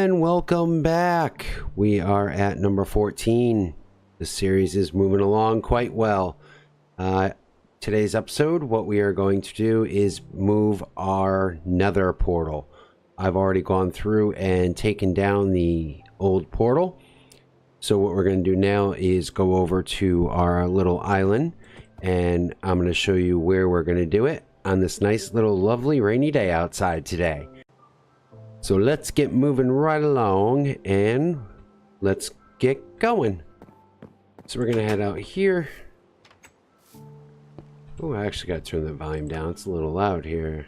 and welcome back. We are at number 14. The series is moving along quite well. Today's episode, what we are going to do is move our nether portal. I've already gone through and taken down the old portal. So what we're going to do now is go over to our little island, and I'm going to show you where we're going to do it on this nice little lovely rainy day outside today. So let's get moving right along and let's get going. So we're going to head out here. Oh, I actually got to turn the volume down. It's a little loud here.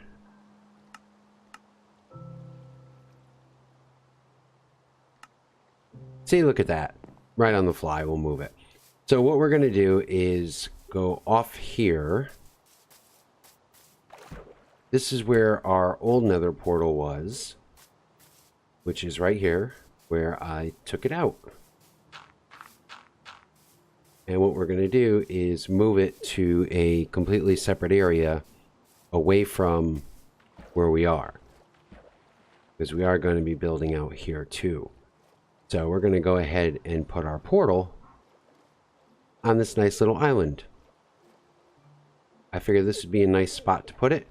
See, look at that. Right on the fly, we'll move it. So what we're going to do is go off here. This is where our old nether portal was, which is right here where I took it out. And what we're going to do is move it to a completely separate area away from where we are, because we are going to be building out here too. So we're going to go ahead and put our portal on this nice little island. I figured this would be a nice spot to put it.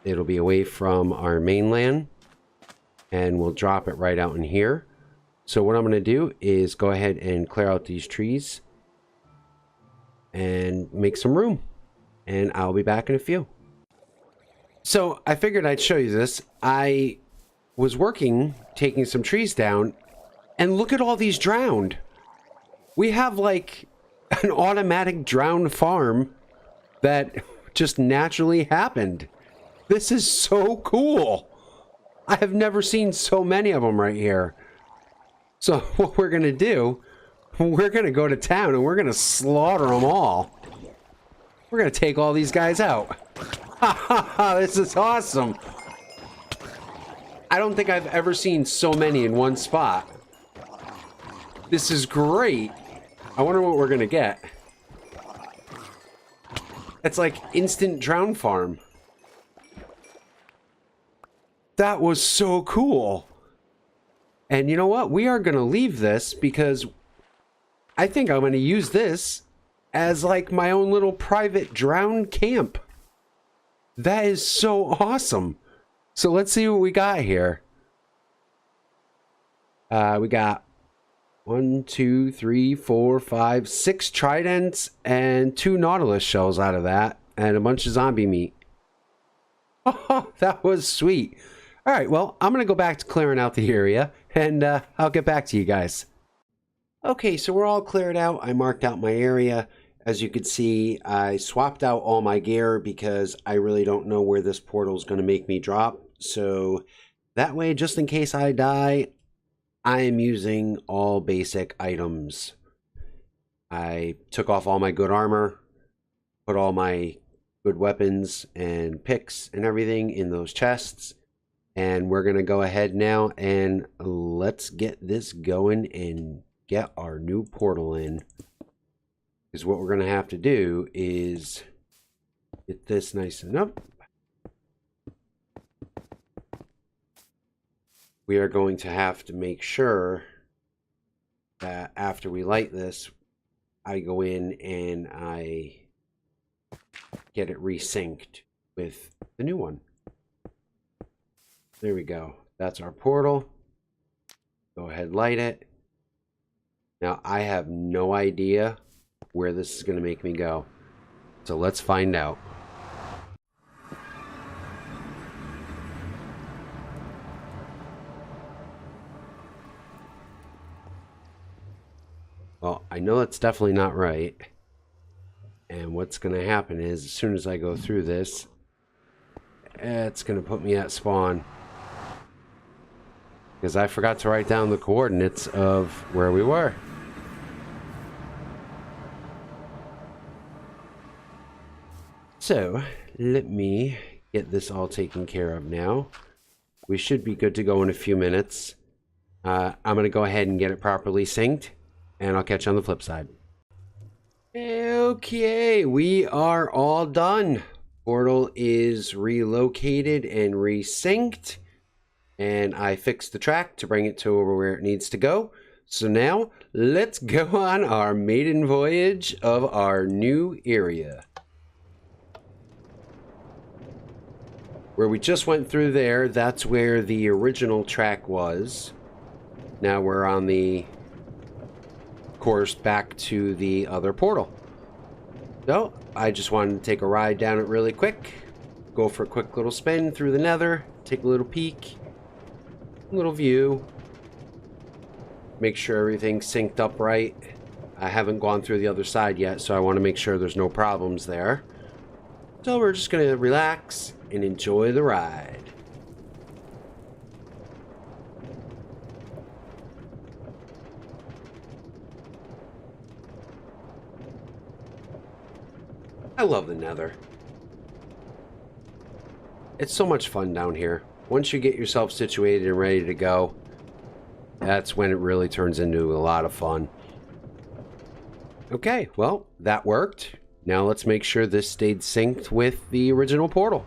It'll be away from our mainland, and we'll drop it right out in here. So what I'm going to do is go ahead and clear out these trees and make some room, and I'll be back in a few. So I figured I'd show you this. I was working, taking some trees down, and look at all these drowned. We have like an automatic drowned farm that just naturally happened. This is so cool. I have never seen so many of them right here. So what we're going to do, we're going to go to town and we're going to slaughter them all. We're going to take all these guys out. Ha ha ha, this is awesome. I don't think I've ever seen so many in one spot. This is great. I wonder what we're going to get. It's like instant drown farm. That was so cool. And you know what? We are going to leave this because I think I'm going to use this as like my own little private drown camp. That is so awesome. So let's see what we got here. We got 1, 2, 3, 4, 5, 6 tridents and 2 nautilus shells out of that, and a bunch of zombie meat. Oh, that was sweet. All right, well, I'm going to go back to clearing out the area, and I'll get back to you guys. Okay, so we're all cleared out. I marked out my area. As you can see, I swapped out all my gear because I really don't know where this portal is going to make me drop. So that way, just in case I die, I am using all basic items. I took off all my good armor, put all my good weapons and picks and everything in those chests. And we're going to go ahead now and let's get this going and get our new portal in. Because what we're going to have to do is get this nice and up. We are going to have to make sure that after we light this, I go in and I get it resynced with the new one. There we go. That's our portal. Go ahead, light it. Now, I have no idea where this is going to make me go. So let's find out. Well, I know it's definitely not right. And what's going to happen is, as soon as I go through this, it's going to put me at spawn. Because I forgot to write down the coordinates of where we were. So, let me get this all taken care of now. We should be good to go in a few minutes. I'm going to go ahead and get it properly synced, and I'll catch you on the flip side. Okay, we are all done. Portal is relocated and resynced. and I fixed the track to bring it to where it needs to go. So now let's go on our maiden voyage of our new area. Where we just went through there, that's where the original track was. Now we're on the course back to the other portal. So I just wanted to take a ride down it really quick, go for a quick little spin through the nether, take a little peek, a little view, make sure everything's synced up right. I haven't gone through the other side yet, so I want to make sure there's no problems there. So we're just going to relax and enjoy the ride. I love the nether. It's so much fun down here. Once you get yourself situated and ready to go, that's when it really turns into a lot of fun. Okay, well, that worked. Now let's make sure this stayed synced with the original portal.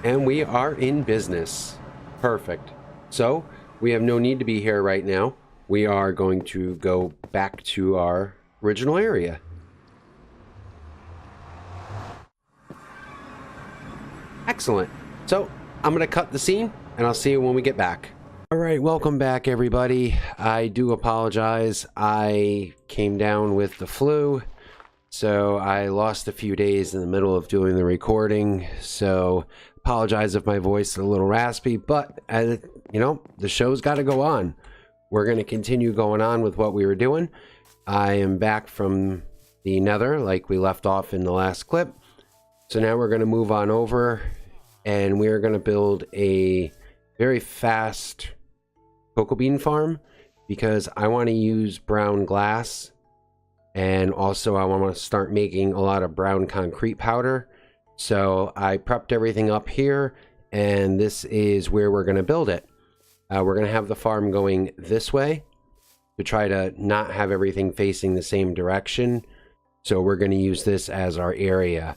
And we are in business. Perfect. So, we have no need to be here right now. We are going to go back to our original area. Excellent. So, I'm going to cut the scene, and I'll see you when we get back. Alright, welcome back everybody. I do apologize. I came down with the flu, so I lost a few days in the middle of doing the recording, so apologize if my voice is a little raspy, but you know, the show's got to go on. We're going to continue going on with what we were doing. I am back from the nether like we left off in the last clip, so now we're going to move on over, and we're going to build a very fast cocoa bean farm, because I want to use brown glass, and also I want to start making a lot of brown concrete powder. So I prepped everything up here, and this is where we're going to build it. We're going to have the farm going this way to try to not have everything facing the same direction. So we're going to use this as our area.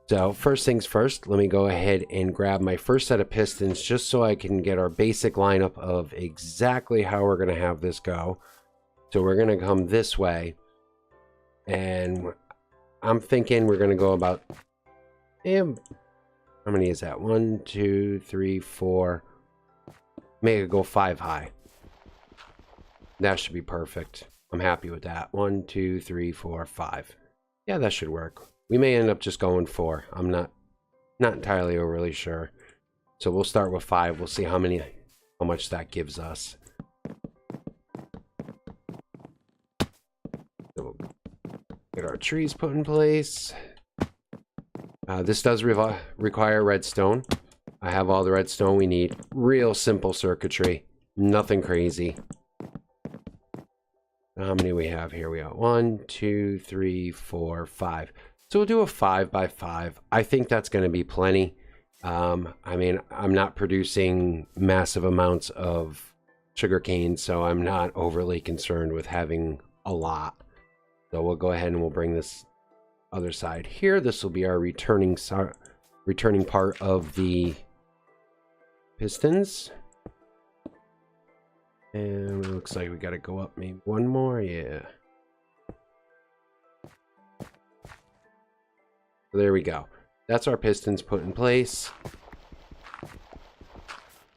So first things first, let me go ahead and grab my first set of pistons just so I can get our basic lineup of exactly how we're going to have this go. So we're going to come this way, and I'm thinking we're going to go about, how many is that? 1, 2, 3, 4. Make it go 5 high. That should be perfect. I'm happy with that. 1, 2, 3, 4, 5. Yeah, that should work. We may end up just going 4. I'm not entirely overly sure. So we'll start with 5. We'll see how much that gives us. So we'll get our trees put in place. This does require redstone. I have all the redstone we need. Real simple circuitry. Nothing crazy. How many we have here? We got 1, 2, 3, 4, 5. So we'll do a 5 by 5. I think that's going to be plenty. I mean, I'm not producing massive amounts of sugarcane, so I'm not overly concerned with having a lot. So we'll go ahead and we'll bring this other side here. This will be our returning part of the pistons. And it looks like we got to go up maybe one more. Yeah. There we go. That's our pistons put in place.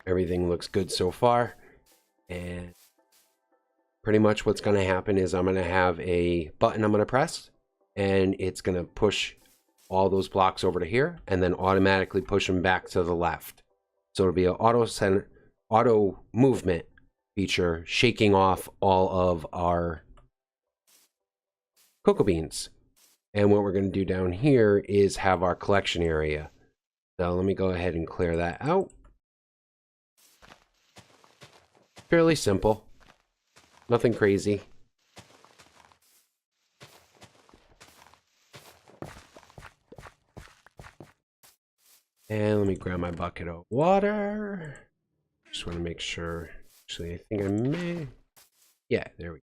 Everything looks good so far. And pretty much what's going to happen is I'm going to have a button I'm going to press, and it's going to push all those blocks over to here and then automatically push them back to the left. So it'll be an auto movement feature shaking off all of our cocoa beans. And what we're going to do down here is have our collection area. So let me go ahead and clear that out. Fairly simple. Nothing crazy. And let me grab my bucket of water. Just want to make sure. Actually, I think I may. Yeah, there we go.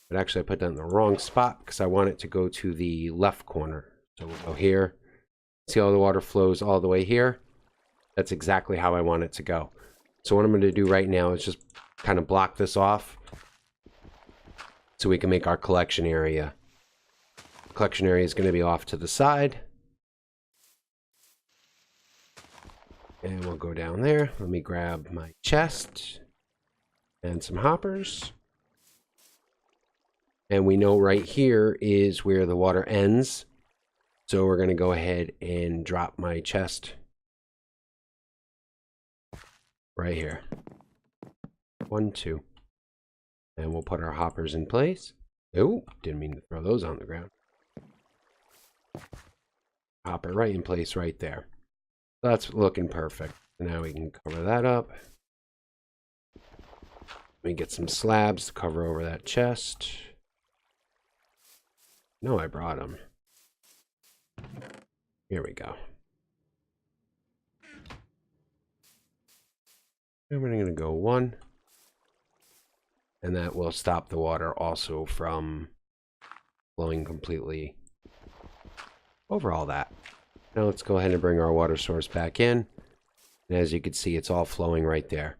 But actually, I put that in the wrong spot because I want it to go to the left corner. So we'll go here. See how the water flows all the way here. That's exactly how I want it to go. So what I'm going to do right now is just kind of block this off so we can make our collection area. The collection area is going to be off to the side. And we'll go down there. Let me grab my chest and some hoppers. And we know right here is where the water ends. So we're going to go ahead and drop my chest right here. 1, 2. And we'll put our hoppers in place. Oh, didn't mean to throw those on the ground. Hopper right in place right there. That's looking perfect. Now we can cover that up. Let me get some slabs to cover over that chest. No, I brought them. Here we go. And we're going to go 1. And that will stop the water also from flowing completely over all that. Now let's go ahead and bring our water source back in. And as you can see, it's all flowing right there.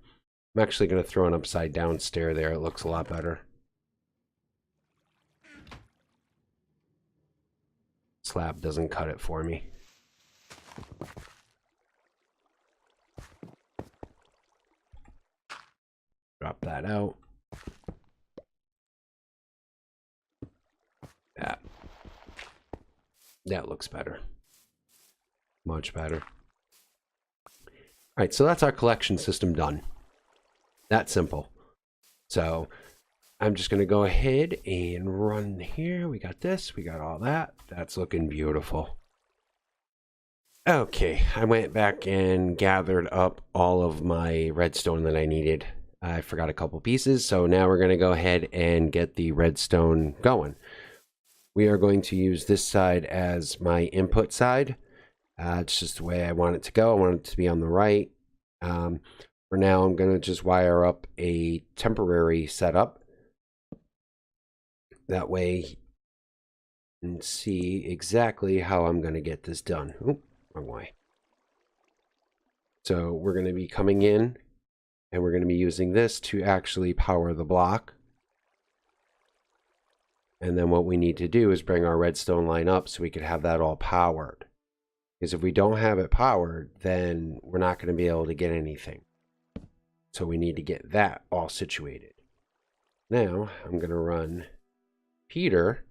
I'm actually going to throw an upside down stair there. It looks a lot better. Slab doesn't cut it for me. Drop that out. That looks better. Much better. Alright, so that's our collection system done. That simple. So I'm just going to go ahead and run here. We got this. We got all that. That's looking beautiful. Okay, I went back and gathered up all of my redstone that I needed. I forgot a couple pieces, so now we're going to go ahead and get the redstone going. We are going to use this side as my input side. It's just the way I want it to go. I want it to be on the right. For now, I'm going to just wire up a temporary setup. That way, you can see exactly how I'm going to get this done. Oop, wrong way. So we're going to be coming in, and we're going to be using this to actually power the block. And then what we need to do is bring our redstone line up so we could have that all powered. Because if we don't have it powered, then we're not going to be able to get anything. So we need to get that all situated. Now I'm going to run Peter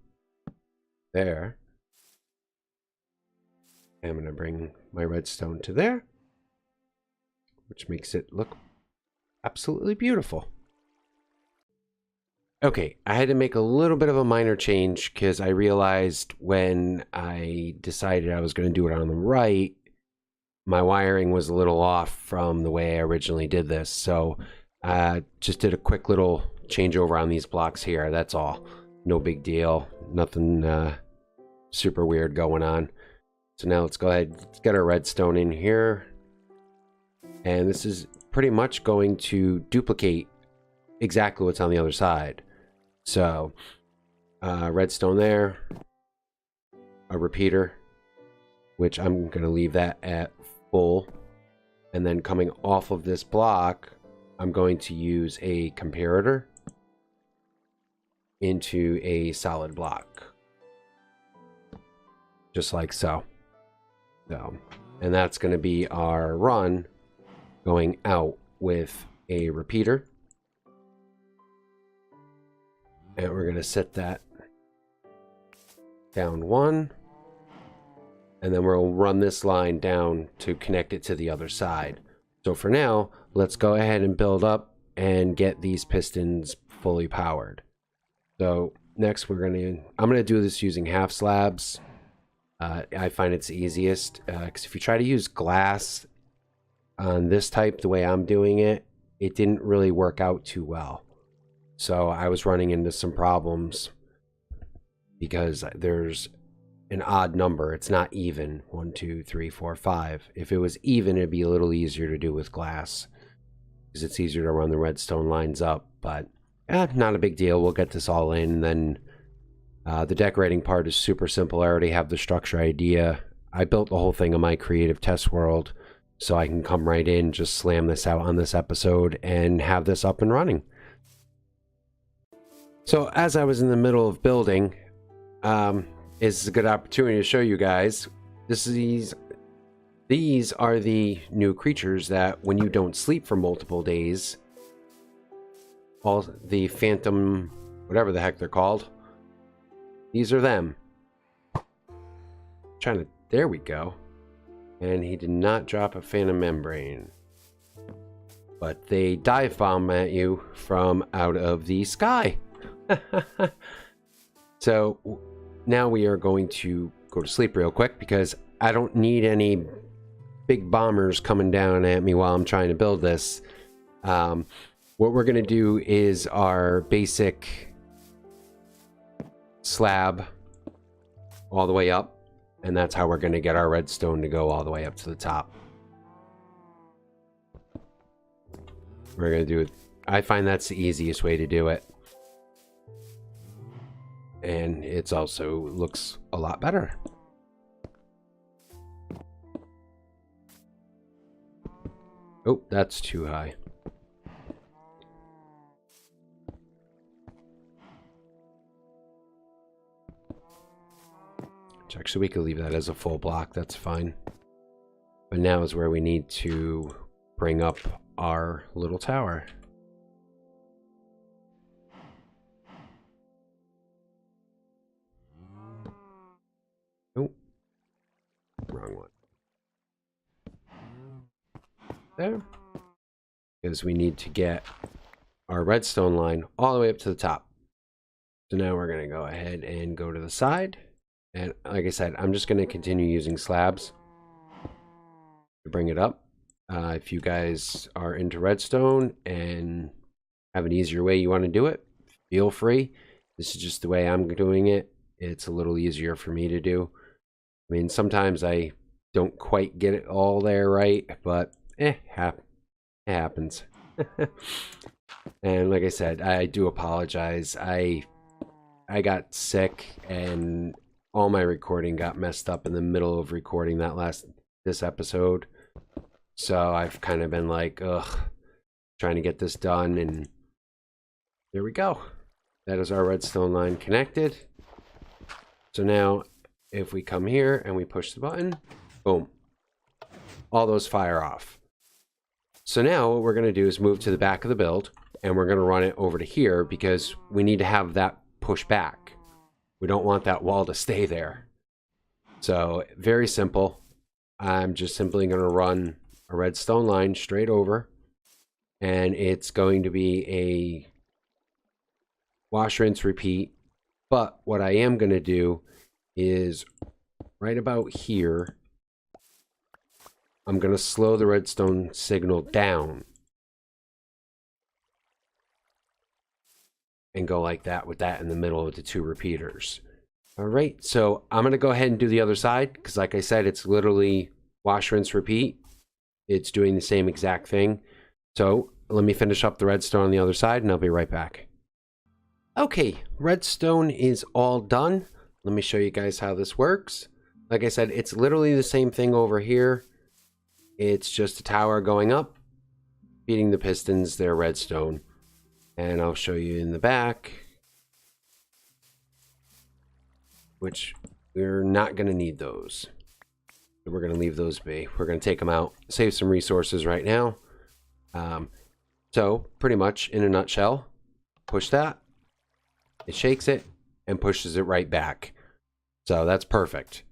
there. I'm going to bring my redstone to there, which makes it look absolutely beautiful. Okay, I had to make a little bit of a minor change because I realized when I decided I was going to do it on the right, my wiring was a little off from the way I originally did this. So I just did a quick little changeover on these blocks here. That's all. No big deal. Nothing super weird going on. So now let's go ahead. Let's get our redstone in here. And this is pretty much going to duplicate exactly what's on the other side. So, redstone there, a repeater, which I'm going to leave that at full. And then coming off of this block, I'm going to use a comparator into a solid block. Just like so. And that's going to be our run going out with a repeater. And we're going to set that down 1. And then we'll run this line down to connect it to the other side. So for now, let's go ahead and build up and get these pistons fully powered. So next I'm going to do this using half slabs. I find it's easiest because if you try to use glass on this type the way I'm doing it, it didn't really work out too well. So I was running into some problems because there's an odd number. It's not even. 1, 2, 3, 4, 5. If it was even, it'd be a little easier to do with glass because it's easier to run the redstone lines up. But not a big deal. We'll get this all in. Then the decorating part is super simple. I already have the structure idea. I built the whole thing in my creative test world. so I can come right in, just slam this out on this episode and have this up and running. So as I was in the middle of building, it's a good opportunity to show you guys. These are the new creatures that when you don't sleep for multiple days, all the phantom, whatever the heck they're called, these are them. There we go. And he did not drop a phantom membrane. But they dive bomb at you from out of the sky. So now we are going to go to sleep real quick because I don't need any big bombers coming down at me while I'm trying to build this. What we're going to do is our basic slab all the way up, and that's how we're going to get our redstone to go all the way up to the top. We're going to do it. I find that's the easiest way to do it. And it's also looks a lot better. Oh, that's too high. Actually, we could leave that as a full block. That's fine. But now is where we need to bring up our little tower. Oh, wrong one. There. Because we need to get our redstone line all the way up to the top. So now we're going to go ahead and go to the side. And like I said, I'm just going to continue using slabs to bring it up. If you guys are into redstone and have an easier way you want to do it, feel free. This is just the way I'm doing it. It's a little easier for me to do. I mean, sometimes I don't quite get it all there right, but it happens. And like I said, I do apologize. I got sick and all my recording got messed up in the middle of recording this episode. So I've kind of been like, trying to get this done, and there we go. That is our redstone line connected. So now if we come here and we push the button, boom, all those fire off. So now what we're going to do is move to the back of the build, and we're going to run it over to here because we need to have that push back. We don't want that wall to stay there. So very simple. I'm just simply going to run a redstone line straight over, and it's going to be a wash, rinse, repeat. But what I am going to do is right about here, I'm going to slow the redstone signal down and go like that with that in the middle of the two repeaters. All right, so I'm going to go ahead and do the other side because like I said, it's literally wash, rinse, repeat. It's doing the same exact thing. So let me finish up the redstone on the other side and I'll be right back. Okay, redstone is all done. Let me show you guys how this works. Like I said, it's literally the same thing over here. It's just a tower going up, feeding the pistons their redstone. And I'll show you in the back, which we're not going to need those. We're going to leave those be. We're going to take them out, save some resources right now. So pretty much in a nutshell, push that, it shakes it and pushes it right back. So that's perfect.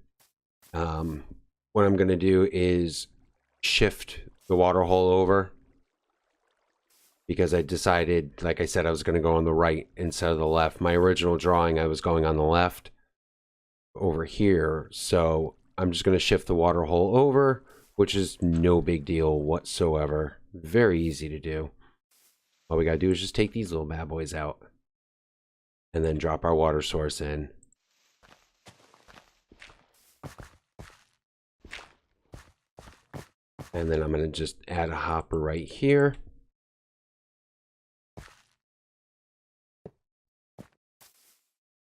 What I'm going to do is shift the water hole over because I decided, like I said, I was going to go on the right instead of the left. My original drawing, I was going on the left over here. So I'm just going to shift the water hole over, which is no big deal whatsoever. Very easy to do. All we got to do is just take these little bad boys out and then drop our water source in. And then I'm going to just add a hopper right here.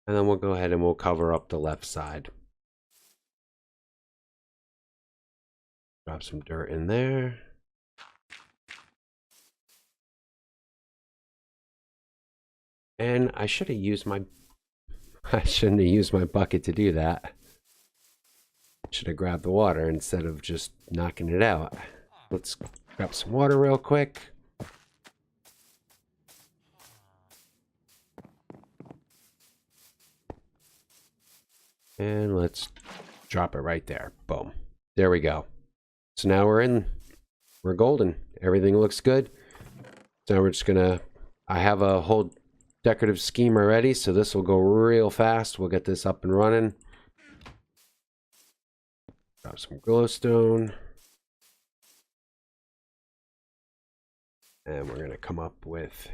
And then we'll go ahead and we'll cover up the left side. Drop some dirt in there. And I should have used my... I shouldn't have used my bucket to do that. Should have grabbed the water instead of just knocking it out. Let's grab some water real quick. And let's drop it right there. Boom. There we go. So now we're golden. Everything looks good. So now we're just gonna, I have a whole decorative scheme already, so this will go real fast. We'll get this up and running. Grab some glowstone. And we're gonna come up with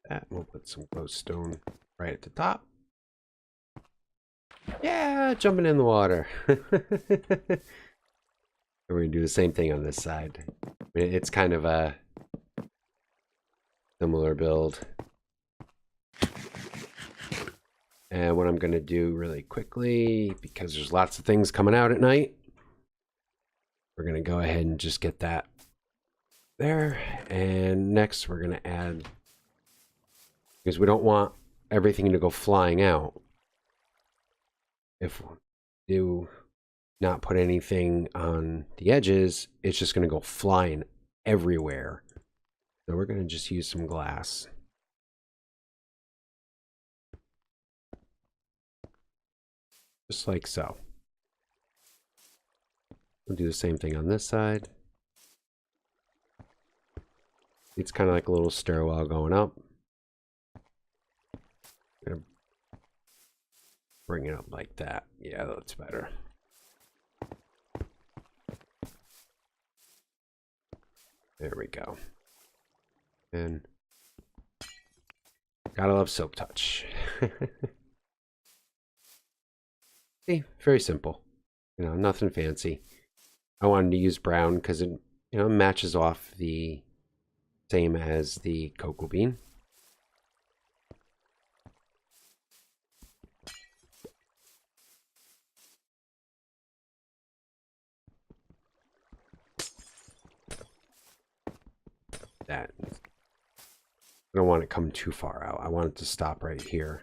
that. We'll put some glowstone right at the top. Yeah, jumping in the water. We're gonna do the same thing on this side. It's kind of a similar build. And what I'm gonna do really quickly, because there's lots of things coming out at night, we're gonna go ahead and just get that there. And next we're gonna add, because we don't want everything to go flying out. If we do not put anything on the edges, it's just going to go flying everywhere. So we're going to just use some glass. Just like so. We'll do the same thing on this side. It's kind of like a little stairwell going up. Bring it up like that. Yeah, that's better. There we go. And gotta love Silk Touch. See, very simple. You know, nothing fancy. I wanted to use brown because it, you know, matches off the same as the cocoa bean. That. I don't want it coming too far out. I want it to stop right here.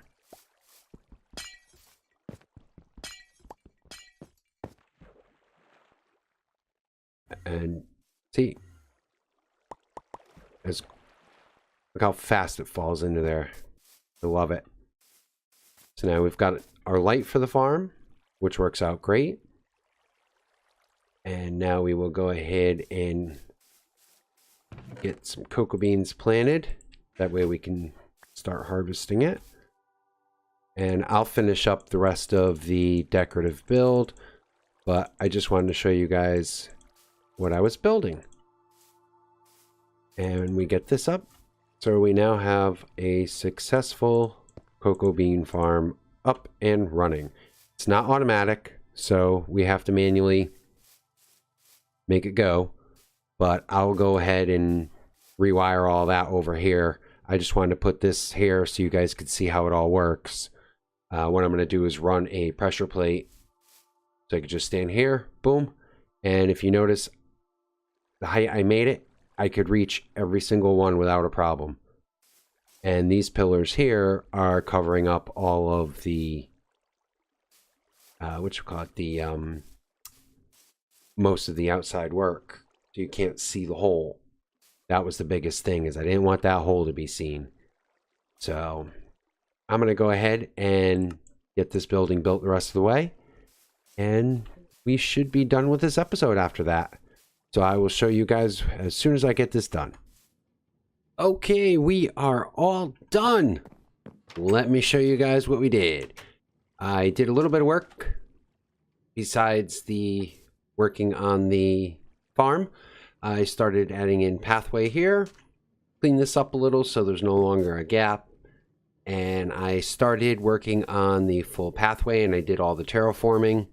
And see, look how fast it falls into there. I love it. So now we've got our light for the farm, which works out great. And now we will go ahead and get some cocoa beans planted. That way we can start harvesting it. And I'll finish up the rest of the decorative build, but I just wanted to show you guys what I was building. And we get this up. So we now have a successful cocoa bean farm up and running. It's not automatic, so we have to manually make it go. But I'll go ahead and rewire all that over here. I just wanted to put this here so you guys could see how it all works. What I'm going to do is run a pressure plate. So I could just stand here, boom. And if you notice the height I made it, I could reach every single one without a problem. And these pillars here are covering up all of the, what you call it, the, most of the outside work. So you can't see the hole. That was the biggest thing, is I didn't want that hole to be seen. So I'm going to go ahead and get this building built the rest of the way. And we should be done with this episode after that. So I will show you guys as soon as I get this done. Okay, we are all done. Let me show you guys what we did. I did a little bit of work besides the working on the farm. I started adding in pathway here, clean this up a little so there's no longer a gap. And I started working on the full pathway, and I did all the terraforming.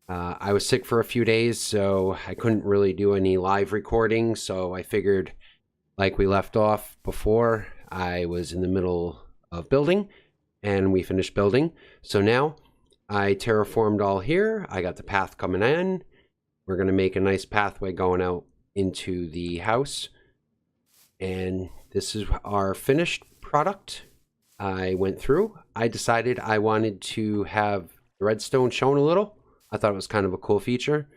I was sick for a few days, so I couldn't really do any live recording. So I figured, like we left off before, I was in the middle of building, and we finished building. So now I terraformed all here. I got the path coming in. We're going to make a nice pathway going out into the house. And this is our finished product. I went through. I decided I wanted to have the redstone shown a little. I thought it was kind of a cool feature.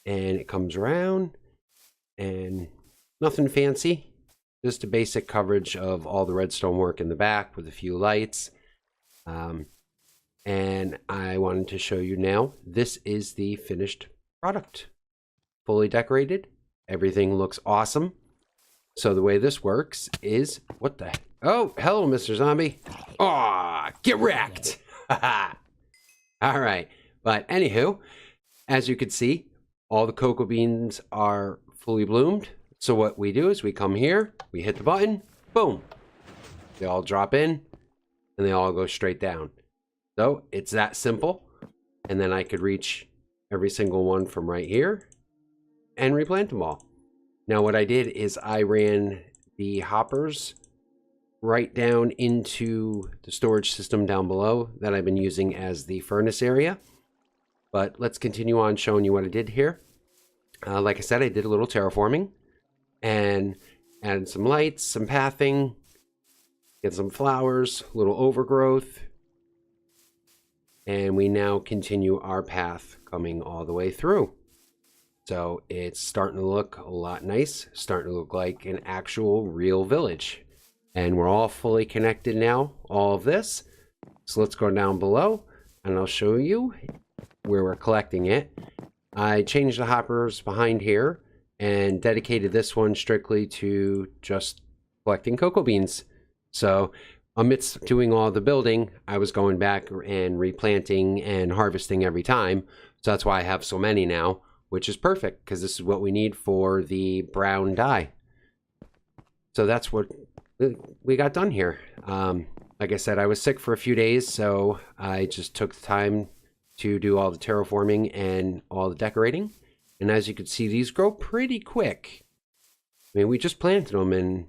And it comes around and nothing fancy. Just a basic coverage of all the redstone work in the back with a few lights. And I wanted to show you now, this is the finished product. Fully decorated. Everything looks awesome. So the way this works is, what the heck? Oh, hello, Mr. Zombie. Aw, get wrecked. All right. But anywho, as you can see, all the cocoa beans are fully bloomed. So what we do is we come here, we hit the button, boom. They all drop in and they all go straight down. So it's that simple. And then I could reach every single one from right here and replant them all. Now what I did is I ran the hoppers right down into the storage system down below that I've been using as the furnace area. But let's continue on showing you what I did here. Like I said, I did a little terraforming and added some lights, some pathing, get some flowers, a little overgrowth. And we now continue our path coming all the way through. So it's starting to look a lot nice, starting to look like an actual real village. And we're all fully connected now, all of this. So let's go down below and I'll show you where we're collecting it. I changed the hoppers behind here and dedicated this one strictly to just collecting cocoa beans. So amidst doing all the building, I was going back and replanting and harvesting every time. So that's why I have so many now, which is perfect because this is what we need for the brown dye. So that's what we got done here. Like I said, I was sick for a few days, so I just took the time to do all the terraforming and all the decorating. And as you can see, these grow pretty quick. I mean, we just planted them, and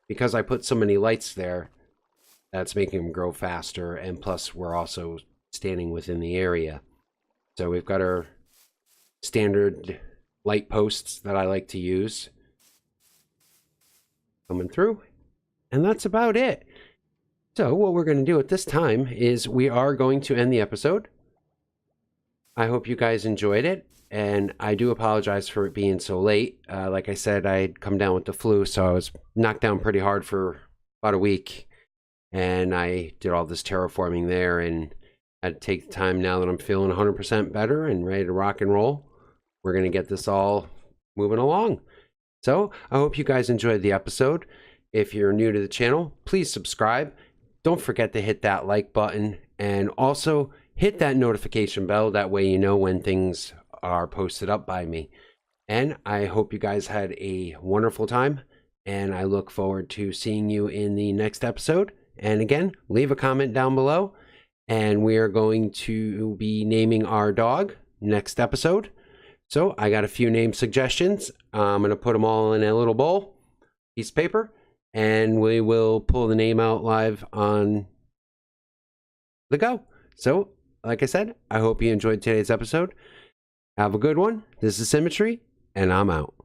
because I put so many lights there, that's making them grow faster. And plus, we're also standing within the area. So we've got our standard light posts that I like to use coming through. And that's about it. So what we're going to do at this time is we are going to end the episode. I hope you guys enjoyed it. And I do apologize for it being so late. Like I said, I'd come down with the flu, so I was knocked down pretty hard for about a week. And I did all this terraforming there and had to take the time now that I'm feeling 100% better and ready to rock and roll. We're going to get this all moving along. So I hope you guys enjoyed the episode. If you're new to the channel, please subscribe. Don't forget to hit that like button and also hit that notification bell. That way you know when things are posted up by me. And I hope you guys had a wonderful time. And I look forward to seeing you in the next episode. And again, leave a comment down below. And we are going to be naming our dog next episode. So I got a few name suggestions. I'm going to put them all in a little bowl, piece of paper, and we will pull the name out live on the go. So, like I said, I hope you enjoyed today's episode. Have a good one. This is Symmetry, and I'm out.